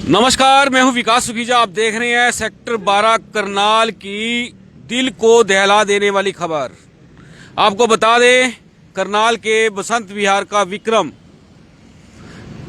नमस्कार, मैं हूं विकास सुखीजा। आप देख रहे हैं सेक्टर 12 करनाल की दिल को दहला देने वाली खबर। आपको बता दें, करनाल के बसंत विहार का विक्रम,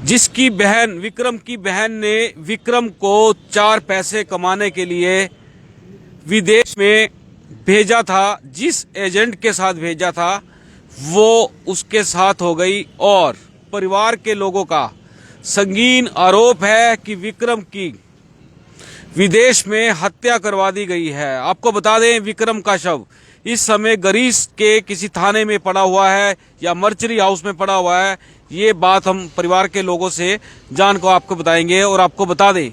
जिसकी बहन विक्रम की बहन ने विक्रम को 4 पैसे कमाने के लिए विदेश में भेजा था। जिस एजेंट के साथ भेजा था वो उसके साथ हो गई और परिवार के लोगों का संगीन आरोप है कि विक्रम की विदेश में हत्या करवा दी गई है। आपको बता दें, विक्रम का शव इस समय गरीस के किसी थाने में पड़ा हुआ है या मर्चरी हाउस में पड़ा हुआ है। ये बात हम परिवार के लोगों से जान को आपको बताएंगे। और आपको बता दें,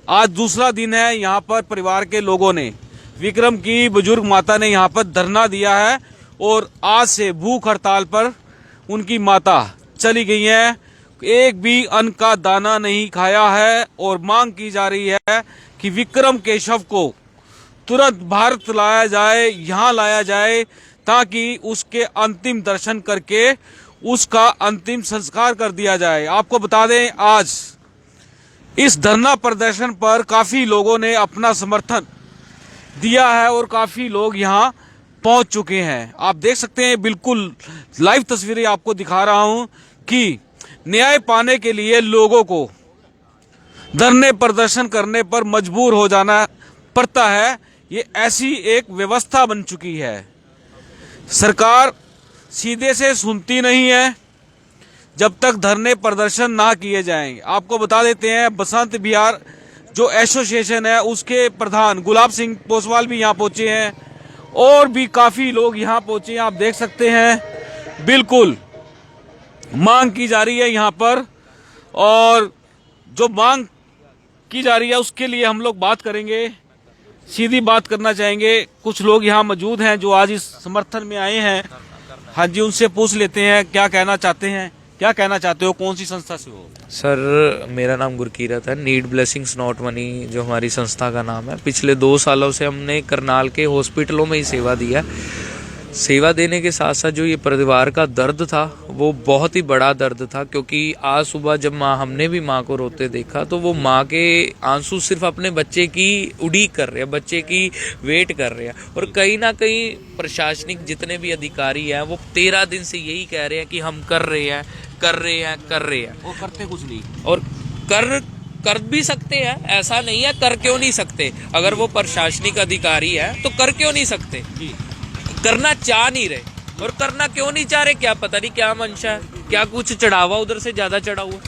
आज दूसरा दिन है, यहाँ पर परिवार के लोगों ने, विक्रम की बुजुर्ग माता ने यहाँ पर धरना दिया है और आज से भूख हड़ताल पर उनकी माता चली गई है। एक भी अन्न का दाना नहीं खाया है और मांग की जा रही है कि विक्रम के शव को तुरंत भारत लाया जाए, यहाँ लाया जाए, ताकि उसके अंतिम दर्शन करके उसका अंतिम संस्कार कर दिया जाए। आपको बता दें, आज इस धरना प्रदर्शन पर काफी लोगों ने अपना समर्थन दिया है और काफी लोग यहाँ पहुंच चुके हैं। आप देख सकते हैं, बिल्कुल लाइव तस्वीरें आपको दिखा रहा हूं कि न्याय पाने के लिए लोगों को धरने प्रदर्शन करने पर मजबूर हो जाना पड़ता है। ये ऐसी एक व्यवस्था बन चुकी है। सरकार सीधे से सुनती नहीं है जब तक धरने प्रदर्शन ना किए जाएंगे। आपको बता देते हैं, बसंत विहार जो एसोसिएशन है उसके प्रधान गुलाब सिंह पोसवाल भी यहाँ पहुंचे हैं और भी काफी लोग यहाँ पहुंचे हैं। आप देख सकते हैं, बिल्कुल मांग की जा रही है यहाँ पर, और जो मांग की जा रही है उसके लिए हम लोग बात करेंगे, सीधी बात करना चाहेंगे। कुछ लोग यहाँ मौजूद हैं जो आज इस समर्थन में आए हैं। हाँ जी, उनसे पूछ लेते हैं क्या कहना चाहते हैं। क्या कहना चाहते हो, कौन सी संस्था से हो? सर, मेरा नाम गुरकीरत है। नीड ब्लेसिंग्स नॉट मनी जो हमारी संस्था का नाम है। पिछले 2 सालों से हमने करनाल के हॉस्पिटलों में ही सेवा दी है। सेवा देने के साथ साथ जो ये परिवार का दर्द था वो बहुत ही बड़ा दर्द था, क्योंकि आज सुबह जब हमने भी माँ को रोते देखा तो वो माँ के आंसू सिर्फ अपने बच्चे की उड़ीक कर रहे हैं, बच्चे की वेट कर रहे हैं। और कहीं ना कहीं प्रशासनिक जितने भी अधिकारी हैं वो 13 दिन से यही कह रहे हैं कि हम कर रहे हैं और करते कुछ नहीं। और कर भी सकते हैं, ऐसा नहीं है कर क्यों नहीं सकते। अगर वो प्रशासनिक अधिकारी है तो कर क्यों नहीं सकते, करना चाह नहीं रहे। और करना क्यों नहीं चाह रहे, क्या पता नहीं क्या मंशा है, क्या कुछ चढ़ावा उधर से ज्यादा चढ़ा हुआ।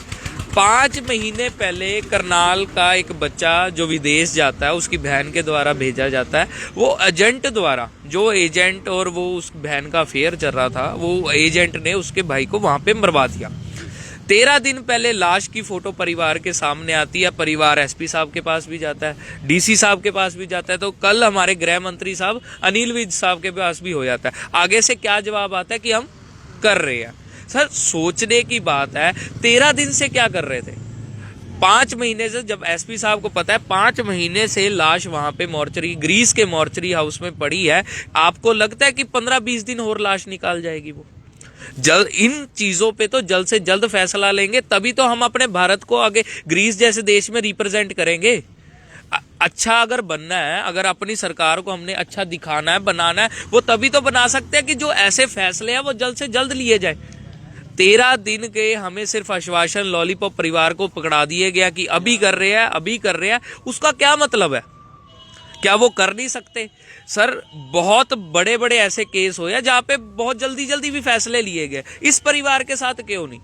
5 महीने पहले करनाल का एक बच्चा जो विदेश जाता है, उसकी बहन के द्वारा भेजा जाता है। वो एजेंट द्वारा, जो एजेंट और वो उस बहन का अफेयर चल रहा था, वो एजेंट ने उसके भाई को वहां पे मरवा दिया। 13 दिन पहले लाश की फोटो परिवार के सामने आती है। परिवार एसपी साहब के पास भी जाता है, डीसी साहब के पास भी जाता है, तो कल हमारे गृह मंत्री साहब अनिल विज साहब के पास भी हो जाता है। आगे से क्या जवाब आता है कि हम कर रहे हैं। सर, सोचने की बात है, 13 दिन से क्या कर रहे थे? 5 महीने से, जब एसपी साहब को पता है 5 महीने से लाश वहां पे मॉर्चरी, ग्रीस के मॉर्चरी हाउस में पड़ी है, आपको लगता है कि 15-20 दिन और लाश निकाल जाएगी वो? जल्द इन चीजों पे तो जल्द से जल्द फैसला लेंगे, तभी तो हम अपने भारत को आगे ग्रीस जैसे देश में रिप्रेजेंट करेंगे। अच्छा अगर बनना है, अगर अपनी सरकार को हमने अच्छा दिखाना है, बनाना है, वो तभी तो बना सकते हैं कि जो ऐसे फैसले हैं वो जल्द से जल्द लिए जाए। 13 दिन के हमें सिर्फ आश्वासन, लॉलीपॉप परिवार को पकड़ा दिए गया कि अभी कर रहे हैं। उसका क्या मतलब है? क्या वो कर नहीं सकते? सर, बहुत बड़े बड़े ऐसे केस हुए हैं जहां पे बहुत जल्दी भी फैसले लिए गए। इस परिवार के साथ क्यों नहीं?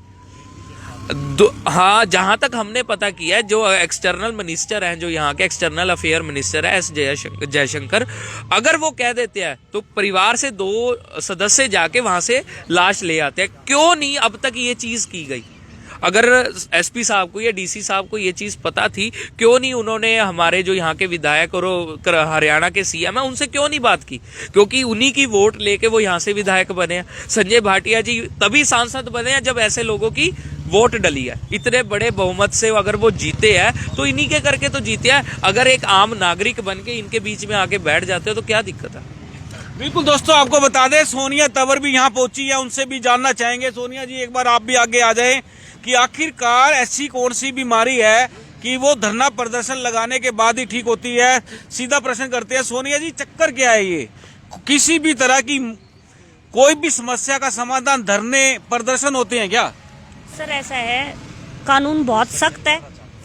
हाँ, जहां तक हमने पता किया है, जो एक्सटर्नल मिनिस्टर हैं, जो यहाँ के एक्सटर्नल अफेयर मिनिस्टर है एस जयशंकर, अगर वो कह देते हैं तो परिवार से 2 सदस्य जाके वहां से लाश ले आते हैं। क्यों नहीं अब तक ये चीज की गई? अगर एसपी साहब को या डीसी साहब को ये चीज पता थी, क्यों नहीं उन्होंने हमारे जो यहाँ के विधायक और हरियाणा के सीएम है उनसे क्यों नहीं बात की? क्योंकि उन्हीं की वोट लेके वो यहाँ से विधायक बने हैं। संजय भाटिया जी तभी सांसद बने हैं जब ऐसे लोगों की वोट डली है। इतने बड़े बहुमत से अगर वो जीते हैं तो इन्हीं के करके तो जीते हैं। अगर एक आम नागरिक बन के इनके बीच में आके बैठ जाते हैं तो क्या दिक्कत है? बिल्कुल दोस्तों, आपको बता दें, सोनिया तंवर भी यहाँ पहुंची है, उनसे भी जानना चाहेंगे। सोनिया जी, एक बार आप भी आगे आ जाएं कि आखिरकार ऐसी कौन सी बीमारी है कि वो धरना प्रदर्शन लगाने के बाद ही ठीक होती है। सीधा प्रश्न करते हैं, सोनिया जी चक्कर क्या है ये? किसी भी तरह की कोई भी समस्या का समाधान धरने प्रदर्शन होते हैं क्या? सर ऐसा है, कानून बहुत सख्त है,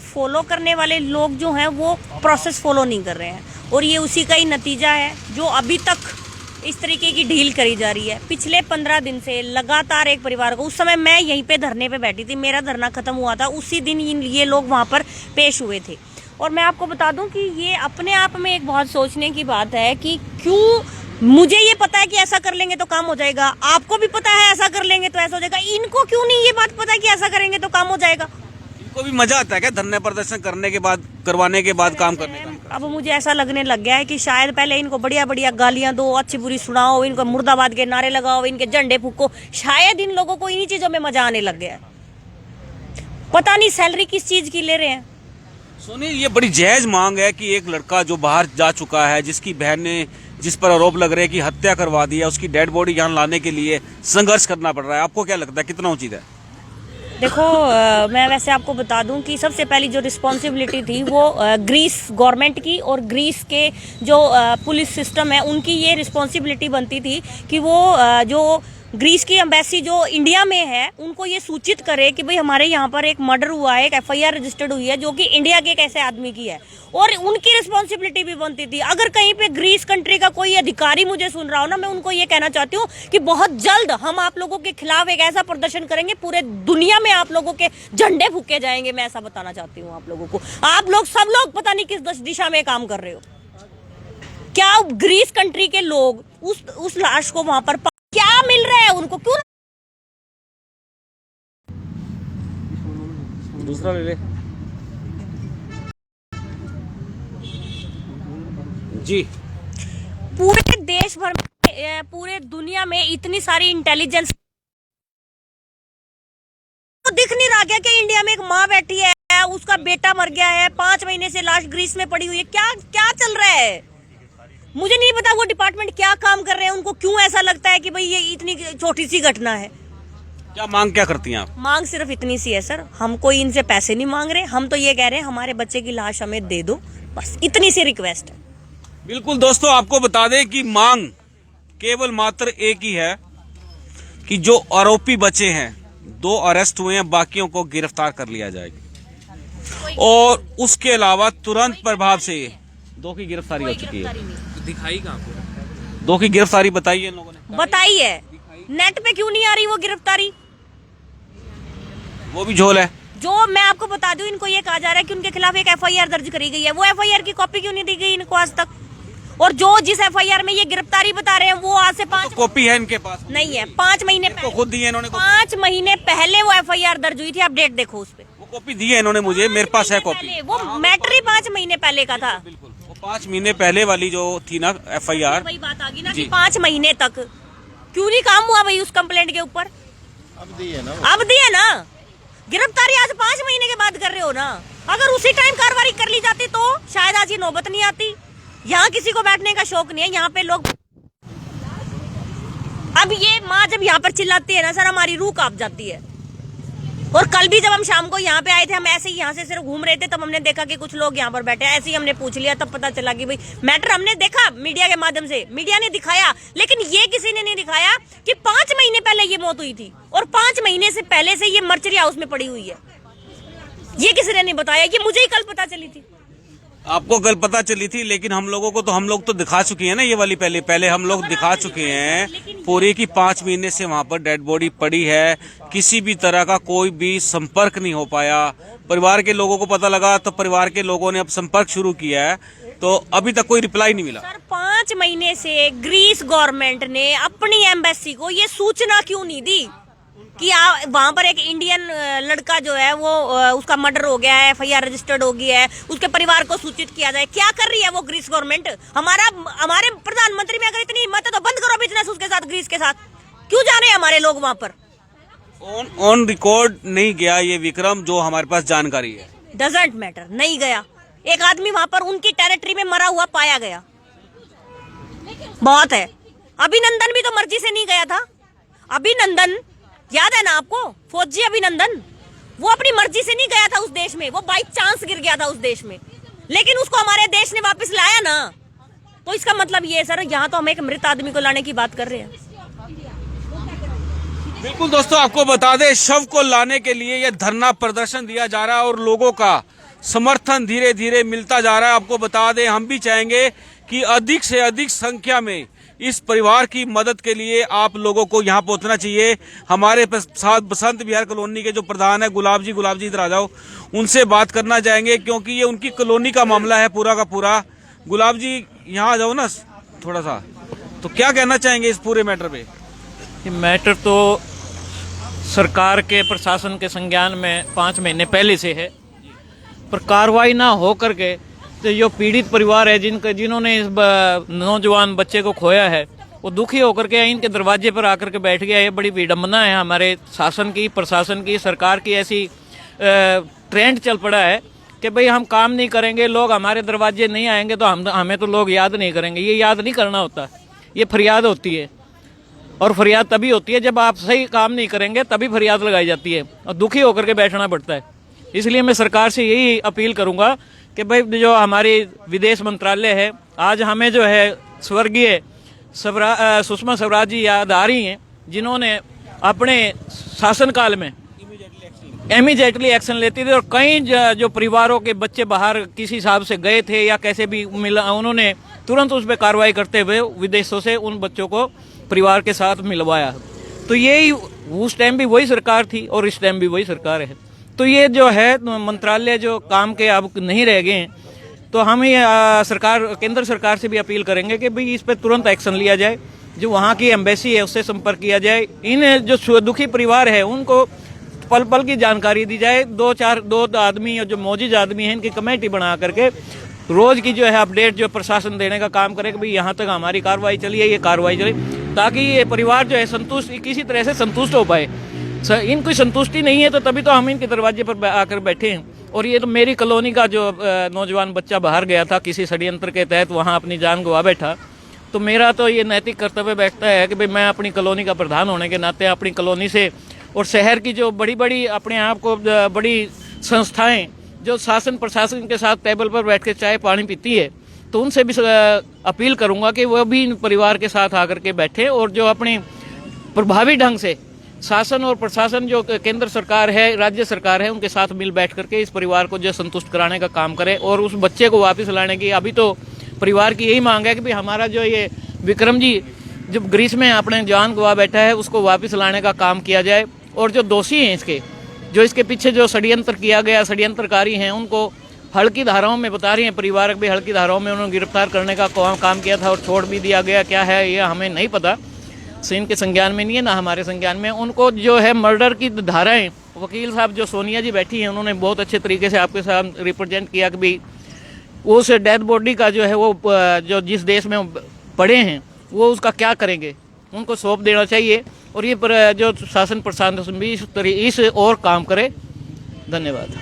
फॉलो करने वाले लोग जो हैं वो प्रोसेस फॉलो नहीं कर रहे हैं, और ये उसी का ही नतीजा है जो अभी तक इस तरीके की ढील करी जा रही है। पिछले 15 दिन से लगातार एक परिवार को, उस समय मैं यहीं पे धरने पे बैठी थी, मेरा धरना खत्म हुआ था, उसी दिन ये लोग वहाँ पर पेश हुए थे। और मैं आपको बता दूं कि ये अपने आप में एक बहुत सोचने की बात है कि क्यों, मुझे ये पता है कि ऐसा कर लेंगे तो काम हो जाएगा, आपको भी पता है ऐसा कर लेंगे तो ऐसा हो जाएगा, इनको क्यों नहीं ये बात पता है कि ऐसा करेंगे तो काम हो जाएगा? इनको भी मजा आता है क्या धरने प्रदर्शन करने के बाद, करवाने के बाद काम करने का? अब मुझे ऐसा लगने लग गया है कि शायद पहले इनको बढ़िया बढ़िया गालियां दो, अच्छी बुरी सुनाओ, इनको मुर्दाबाद के नारे लगाओ, इनके झंडे फूको, शायद इन लोगों को इन्हीं चीजों में मजा आने लग गया है। पता नहीं सैलरी किस चीज की ले रहे हैं। सोनी, ये बड़ी जायज मांग है कि एक लड़का जो बाहर जा चुका है, जिसकी बहन ने, जिस पर आरोप लग रहे हैं कि हत्या करवा दी है, उसकी डेड बॉडी यहाँ लाने के लिए संघर्ष करना पड़ रहा है, आपको क्या लगता है कितना उचित है? देखो मैं वैसे आपको बता दूं कि सबसे पहली जो रिस्पॉन्सिबिलिटी थी वो ग्रीस गवर्नमेंट की और ग्रीस के जो पुलिस सिस्टम है उनकी ये रिस्पॉन्सिबिलिटी बनती थी कि वो जो ग्रीस की एम्बेसी जो इंडिया में है उनको ये सूचित करे कि भाई हमारे यहाँ पर एक मर्डर हुआ है, एक एफआईआर रजिस्टर्ड हुई है जो कि इंडिया के एक ऐसे आदमी की है, और उनकी रिस्पॉन्सिबिलिटी भी बनती थी। अगर कहीं पे ग्रीस कंट्री का कोई अधिकारी मुझे सुन रहा हो ना, मैं उनको ये कहना चाहती हूँ कि बहुत जल्द हम आप लोगों के खिलाफ एक ऐसा प्रदर्शन करेंगे, पूरे दुनिया में आप लोगों के झंडे फूके जाएंगे। मैं ऐसा बताना चाहती हूँ आप लोगों को। आप लोग सब लोग पता नहीं किस दिशा में काम कर रहे हो। क्या ग्रीस कंट्री के लोग उस लाश को वहां पर क्या मिल रहा है उनको? क्यों दूसरा ले ले जी। पूरे देश भर में, पूरे दुनिया में इतनी सारी इंटेलिजेंस तो दिख नहीं रहा क्या कि इंडिया में एक माँ बैठी है, उसका बेटा मर गया है, 5 महीने से लाश ग्रीस में पड़ी हुई है। क्या क्या चल रहा है? मुझे नहीं पता वो डिपार्टमेंट क्या काम कर रहे हैं, उनको क्यों ऐसा लगता है कि भाई ये इतनी छोटी सी घटना है। क्या मांग क्या करती हैं आप? मांग सिर्फ इतनी सी है सर, हम कोई इनसे पैसे नहीं मांग रहे, हम तो ये कह रहे हैं हमारे बच्चे की लाश हमें दे दो, बस इतनी सी रिक्वेस्ट है। बिल्कुल दोस्तों, आपको बता दें कि मांग केवल मात्र एक ही है कि जो आरोपी बचे हैं, 2 अरेस्ट हुए हैं, बाकियों को गिरफ्तार कर लिया जाएगा, और उसके अलावा तुरंत प्रभाव से 2 की गिरफ्तारी हो चुकी है। दिखाई कहाँ पे? 2 की गिरफ्तारी बताई है इन लोगों ने, बताई है। नेट पे क्यों नहीं आ रही वो गिरफ्तारी? वो भी झोल है। जो मैं आपको बता दूं, इनको ये कहा जा रहा है कि उनके खिलाफ एक एफआईआर दर्ज करी गई है, वो एफआईआर की कॉपी क्यों नहीं दी गई इनको आज तक? और जो जिस एफआईआर में ये गिरफ्तारी बता रहे हैं वो आज से 5 कॉपी है इनके पास? नहीं है, 5 महीने तो खुद दी है इन्होंने, 5 महीने पहले वो एफआईआर दर्ज हुई थी, आप डेट देखो उस पे। वो कॉपी दी है इन्होंने मुझे, मेरे पास है कॉपी। वो मैटर ही 5 महीने पहले का था। बिल्कुल, वो 5 महीने पहले वाली जो थी ना एफआईआर, वही बात आ गई ना कि 5 महीने तक क्यों नहीं काम हुआ भाई उस कंप्लेंट के ऊपर? अब दी है ना गिरफ्तारी, आज 5 महीने के बाद कर रहे हो ना। अगर उसी टाइम कार्रवाई कर ली जाती तो शायद आज ये नौबत नहीं आती। यहाँ किसी को बैठने का शौक नहीं है, यहाँ पे लोग, अब ये माँ जब यहाँ पर चिल्लाती है ना सर, हमारी रूह कांप जाती है। और कल भी जब हम शाम को यहाँ पे आए थे, हम ऐसे ही यहाँ से सिर्फ घूम रहे थे, तब हमने देखा कि कुछ लोग यहाँ पर बैठे हैं, ऐसे ही हमने पूछ लिया, तब पता चला कि भाई मैटर हमने देखा मीडिया के माध्यम से, मीडिया ने दिखाया, लेकिन ये किसी ने नहीं दिखाया कि 5 महीने पहले ये मौत हुई थी और 5 महीने से पहले से ये मर्चरी हाउस में पड़ी हुई है। ये किसी ने नहीं बताया, ये मुझे ही कल पता चली थी। आपको कल पता चली थी, लेकिन हम लोगों को तो, हम लोग तो दिखा चुके हैं ना ये वाली, पहले हम लोग दिखा चुके हैं पूरी की 5 महीने से वहां पर डेड बॉडी पड़ी है, किसी भी तरह का कोई भी संपर्क नहीं हो पाया। परिवार के लोगों को पता लगा तो परिवार के लोगों ने अब संपर्क शुरू किया है, तो अभी तक कोई रिप्लाई नहीं मिला। सर 5 महीने से ग्रीस गवर्नमेंट ने अपनी एम्बेसी को ये सूचना क्यों नहीं दी कि वहां पर एक इंडियन लड़का जो है वो उसका मर्डर हो गया है, एफआईआर रजिस्टर्ड हो गया है, उसके परिवार को सूचित किया जाए? क्या कर रही है वो ग्रीस गवर्नमेंट? हमारे प्रधानमंत्री में अगर इतनी हिम्मत है तो बंद करो बिजनेस उसके साथ, ग्रीस के साथ। क्यों जा रहे हैं हमारे लोग वहां पर? ऑन रिकॉर्ड नहीं गया ये विक्रम, जो हमारे पास जानकारी है। डजंट मैटर, नहीं गया। एक आदमी वहां पर उनकी टेरिटरी में मरा हुआ पाया गया, बहुत है। अभिनंदन भी तो मर्जी से नहीं गया था। अभिनंदन याद है ना आपको, फौजी अभिनंदन, वो अपनी मर्जी से नहीं गया था उस देश में, वो बाई चांस गिर गया था उस देश में, लेकिन उसको हमारे देश ने वापस लाया ना। तो इसका मतलब ये है सर, यहाँ तो हम एक मृत आदमी को लाने की बात कर रहे हैं। बिल्कुल दोस्तों, आपको बता दें, शव को लाने के लिए यह धरना प्रदर्शन दिया जा रहा है और लोगों का समर्थन धीरे धीरे मिलता जा रहा है। आपको बता दें, हम भी चाहेंगे कि अधिक से अधिक संख्या में इस परिवार की मदद के लिए आप लोगों को यहाँ पहुंचना चाहिए। हमारे साथ बसंत विहार कॉलोनी के जो प्रधान है गुलाब जी इधर आ जाओ, उनसे बात करना चाहेंगे क्योंकि ये उनकी कॉलोनी का मामला है पूरा का पूरा। गुलाब जी यहाँ आ जाओ ना थोड़ा सा, तो क्या कहना चाहेंगे इस पूरे मैटर पे? ये मैटर तो सरकार के प्रशासन के संज्ञान में 5 महीने पहले से है, पर कार्रवाई ना हो करके तो जो पीड़ित परिवार है जिन्होंने इस नौजवान बच्चे को खोया है, वो दुखी होकर के इनके दरवाजे पर आकर के बैठ गया। ये बड़ी विडम्बना है हमारे शासन की, प्रशासन की, सरकार की। ऐसी ट्रेंड चल पड़ा है कि भाई हम काम नहीं करेंगे, लोग हमारे दरवाजे नहीं आएंगे तो हमें तो लोग याद नहीं करेंगे। ये याद नहीं करना होता, ये फरियाद होती है। और फरियाद तभी होती है जब आप सही काम नहीं करेंगे, तभी फरियाद लगाई जाती है और दुखी होकर के बैठना पड़ता है। इसलिए मैं सरकार से यही अपील करूंगा कि भाई जो हमारी विदेश मंत्रालय है, आज हमें जो है स्वर्गीय सुषमा स्वराज जी याद आ रही हैं, जिन्होंने अपने शासनकाल में इमीडिएटली एक्शन लेती थी और कई जो परिवारों के बच्चे बाहर किसी हिसाब से गए थे या कैसे भी मिला, उन्होंने तुरंत उस पर कार्रवाई करते हुए विदेशों से उन बच्चों को परिवार के साथ मिलवाया। तो यही उस टाइम भी वही सरकार थी और इस टाइम भी वही सरकार है। तो ये जो है मंत्रालय जो काम के अब नहीं रह गए हैं, तो हम ये सरकार, केंद्र सरकार से भी अपील करेंगे कि भाई इस पर तुरंत एक्शन लिया जाए। जो वहाँ की एम्बेसी है उससे संपर्क किया जाए। इन जो दुखी परिवार है उनको पल पल की जानकारी दी जाए। दो आदमी और जो मौजूद आदमी हैं, इनकी कमेटी बना करके रोज की जो है अपडेट जो प्रशासन देने का काम करे कि भाई यहाँ तक हमारी कार्रवाई चली है, ये कार्रवाई चली, ताकि ये परिवार जो है संतुष्ट, किसी तरह से संतुष्ट हो पाए। इनकी संतुष्टि नहीं है तो तभी तो हम इनके दरवाजे पर आकर बैठे हैं। और ये तो मेरी कॉलोनी का जो नौजवान बच्चा बाहर गया था किसी षड्यंत्र के तहत, वहाँ अपनी जान गंवा बैठा। तो मेरा तो ये नैतिक कर्तव्य बैठता है कि भाई मैं अपनी कॉलोनी का प्रधान होने के नाते अपनी कॉलोनी से और शहर की जो बड़ी बड़ी अपने आप को बड़ी संस्थाएं जो शासन प्रशासन के साथ टेबल पर बैठ के चाय पानी पीती है, तो उनसे भी अपील करूंगा कि वह भी इन परिवार के साथ आकर के बैठे और जो अपने प्रभावी ढंग से शासन और प्रशासन जो केंद्र सरकार है, राज्य सरकार है, उनके साथ मिल बैठ करके इस परिवार को जो संतुष्ट कराने का काम करे और उस बच्चे को वापस लाने की अभी तो परिवार की यही मांग है कि भाई हमारा जो ये विक्रम जी जो ग्रीस में अपने जान गंवा बैठा है उसको वापस लाने का काम किया जाए। और जो दोषी हैं इसके पीछे जो षड्यंत्र किया गया, षड्यंत्रकारी हैं, उनको हल्की धाराओं में बता रही हैं परिवार भी, हल्की धाराओं में उन्होंने गिरफ्तार करने का काम किया था और छोड़ भी दिया गया। क्या है ये हमें नहीं पता, इनके संज्ञान में नहीं है ना हमारे संज्ञान में। उनको जो है मर्डर की धाराएं, वकील साहब जो सोनिया जी बैठी हैं उन्होंने बहुत अच्छे तरीके से आपके साथ रिप्रेजेंट किया कि भाई उस डेड बॉडी का जो है वो जो जिस देश में पड़े हैं वो उसका क्या करेंगे, उनको सौंप देना चाहिए। और ये जो शासन प्रशासन भी इस और काम करे। धन्यवाद।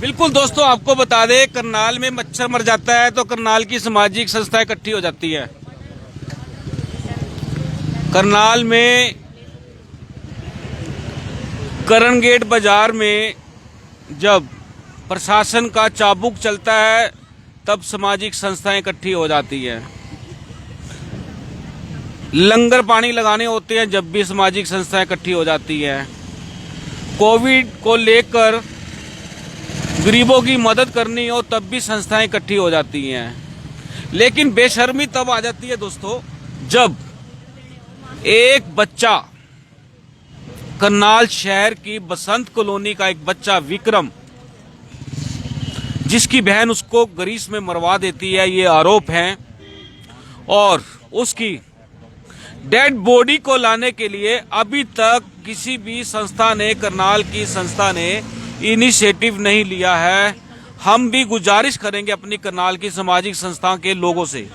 बिल्कुल दोस्तों, आपको बता दें, करनाल में मच्छर मर जाता है तो करनाल की सामाजिक संस्था इकट्ठी हो जाती है। करनाल में करण गेट बाजार में जब प्रशासन का चाबुक चलता है तब सामाजिक संस्थाएं इकट्ठी हो जाती है। लंगर पानी लगाने होते हैं जब भी सामाजिक संस्थाएं इकट्ठी हो जाती है। कोविड को लेकर गरीबों की मदद करनी हो तब भी संस्थाएं इकट्ठी हो जाती हैं। लेकिन बेशर्मी तब आ जाती है दोस्तों जब एक बच्चा, करनाल शहर की बसंत कॉलोनी का एक बच्चा विक्रम, जिसकी बहन उसको ग्रीस में मरवा देती है, ये आरोप हैं, और उसकी डेड बॉडी को लाने के लिए अभी तक किसी भी संस्था ने, करनाल की संस्था ने इनिशिएटिव नहीं लिया है। हम भी गुजारिश करेंगे अपनी करनाल की सामाजिक संस्थाओं के लोगों से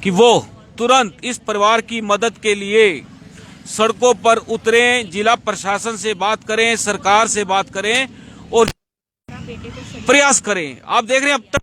कि वो तुरंत इस परिवार की मदद के लिए सड़कों पर उतरें, जिला प्रशासन से बात करें, सरकार से बात करें और प्रयास करें। आप देख रहे हैं अब तक